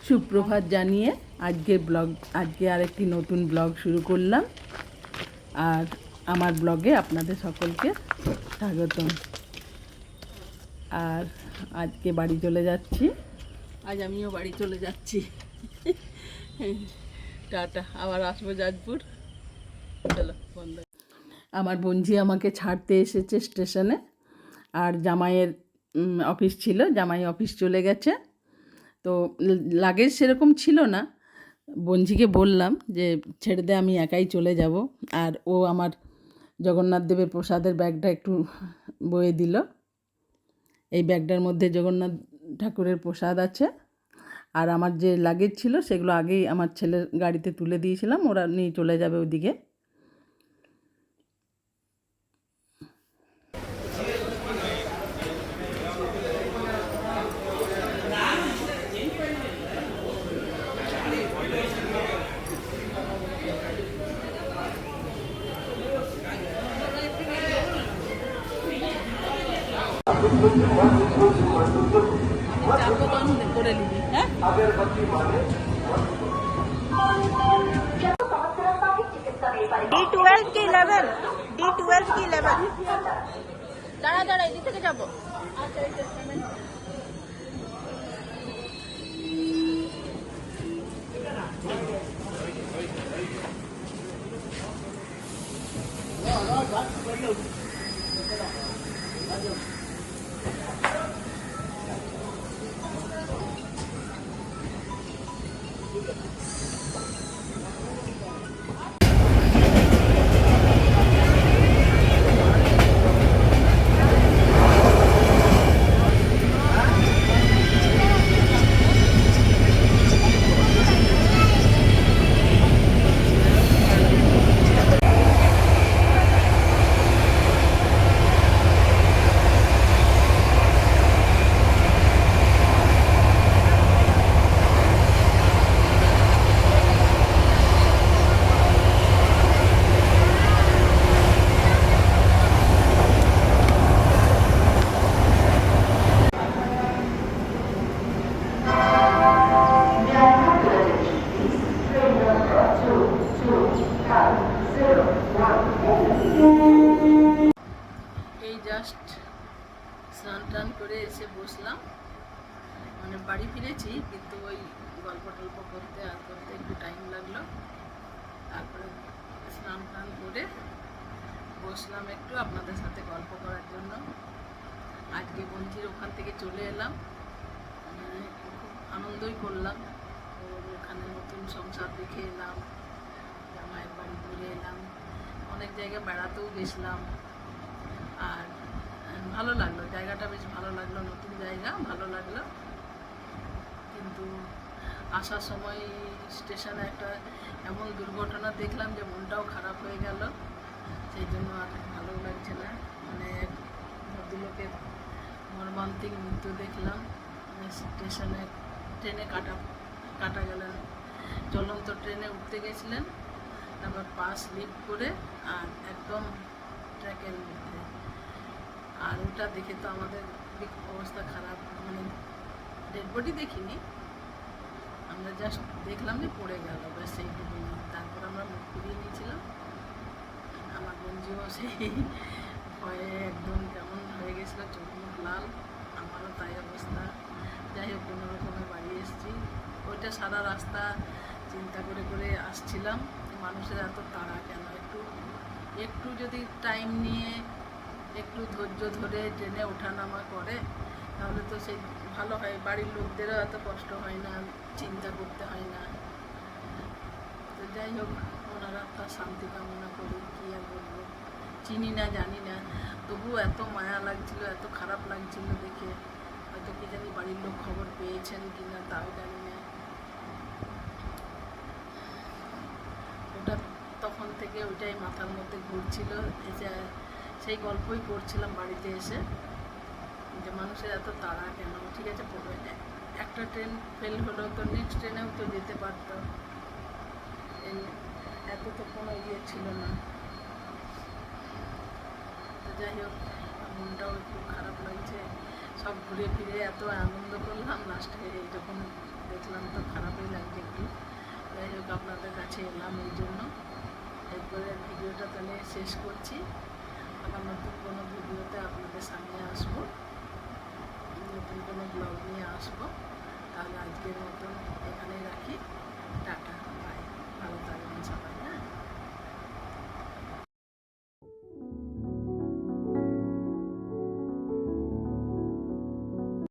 সুপ্রভাত জানিয়ে আজকে আরেকটি নতুন ব্লগ শুরু করলাম। আর আমার ব্লগে আপনাদের সকলকে স্বাগতম। আর আজকে বাড়ি চলে যাচ্ছি, আজ আমিও বাড়ি চলে যাচ্ছি। টাটা, আবার আসবো যাজপুর। চলো বন্ধ। আমার বোনঝি আমাকে ছাড়তে এসেছে স্টেশনে, আর জামাইয়ের অফিস ছিল, জামাই অফিস চলে গেছে। তো লাগেজ সেরকম ছিল না, বঞ্জিকে বললাম যে ছেড়ে দে, আমি একাই চলে যাব। আর ও আমার জগন্নাথ দেবের প্রসাদের ব্যাগটা একটু বয়ে দিল। এই ব্যাগটার মধ্যে জগন্নাথ ঠাকুরের প্রসাদ আছে, আর আমার যে লাগেজ ছিল সেগুলো আগেই আমার ছেলের গাড়িতে তুলে দিয়েছিলাম, ওরা নিয়ে চলে যাবে ওইদিকে। করে নিবি, হ্যাঁ? D12 की लेवल, D12 की लेवल। दाड़ा दाड़ा इधर থেকে যাব। এই জাস্ট স্নান টান করে এসে বসলাম, মানে বাড়ি ফিরেছি, কিন্তু ওই গল্প টল্প করতে আর করতে একটু টাইম লাগলো। তারপরে স্নান টান করে বসলাম একটু আপনাদের সাথে গল্প করার জন্য। আজকে বঞ্চির ওখান থেকে চলে এলাম, খুব আনন্দই করলাম। ওর ওখানে নতুন সংসার দেখে এলাম, জামাইয়ের বাড়ি ঘুরে এলাম, অনেক জায়গায় বেড়াতেও গেছিলাম। আর ভালো লাগলো, জায়গাটা বেশ ভালো লাগলো, নতুন জায়গা, ভালো লাগলো। কিন্তু আসার সময় স্টেশনে একটা এমন দুর্ঘটনা দেখলাম যে মনটাও খারাপ হয়ে গেল। সেই জন্য আর ভালো লাগছে না। মানে ভদ্রলোকের মর্মান্তিক মৃত্যু দেখলাম স্টেশনে। ট্রেনে কাটা গেলেন, চলন্ত ট্রেনে উঠতে গেছিলেন, তারপর পা স্লিপ করে আর একদম ট্র্যাকের মধ্যে। আর ওটা দেখে তো আমাদের অবস্থা খারাপ, মানে ডেড বডি দেখিনি, আমরা জাস্ট দেখলাম যে পড়ে গেল, ব্যাস সেইটুকুনি। তারপর আমরা মুখ ফিরিয়ে নিয়েছিলাম। আমার বঞ্জিও সেই ভয়ে একদম কেমন হয়ে গেছিলো, চোখ মুখ লাল, আমারও তাই অবস্থা। যাই হোক, কোনো রকমে বাড়ি এসেছি। ওইটা সারা রাস্তা চিন্তা করে করে আসছিলাম, মানুষের এত তাড়া কেন। একটু যদি টাইম নিয়ে একটু ধৈর্য ধরে ট্রেনে ওঠানামা করে তাহলে তো সেই ভালো হয়, বাড়ির লোকদেরও এত কষ্ট হয় না, চিন্তা করতে হয় না। তো যাই হোক, ওনারা তার শান্তি কামনা করি, কী আর বলবো। চিনি না, জানি না, তবুও এত মায়া লাগছিল, এত খারাপ লাগছিল দেখে। হয়তো কি জানি বাড়ির লোক খবর পেয়েছেন কি না তাও জানি না। ওটা তখন থেকে ওইটাই মাথার মধ্যে ঘুরছিল, সেই গল্পই করছিলাম বাড়িতে এসে, যে মানুষের এত তাড়া কেন। ঠিক আছে, একটা ট্রেন ফেল হলো তো নেক্সট ট্রেনেও তো যেতে পারত, এত তো কোনো ইয়ে ছিল না। তো যাই হোক, মনটাও একটু খারাপ লাগছে। সব ঘুরে ফিরে এত আনন্দ করলাম, লাস্টে যখন দেখলাম তো খারাপই লাগছে একটু। যাই হোক আপনাদের কাছে এলাম এই জন্য। এরপরে ভিডিওটা তাহলে শেষ করছি। আবার নতুন কোনো ভিডিওতে আপনাদের সামনে আসবো, নতুন কোনো ব্লগ নিয়ে আসবো। তাহলে আজকের মতন এখানেই রাখি, টাটা।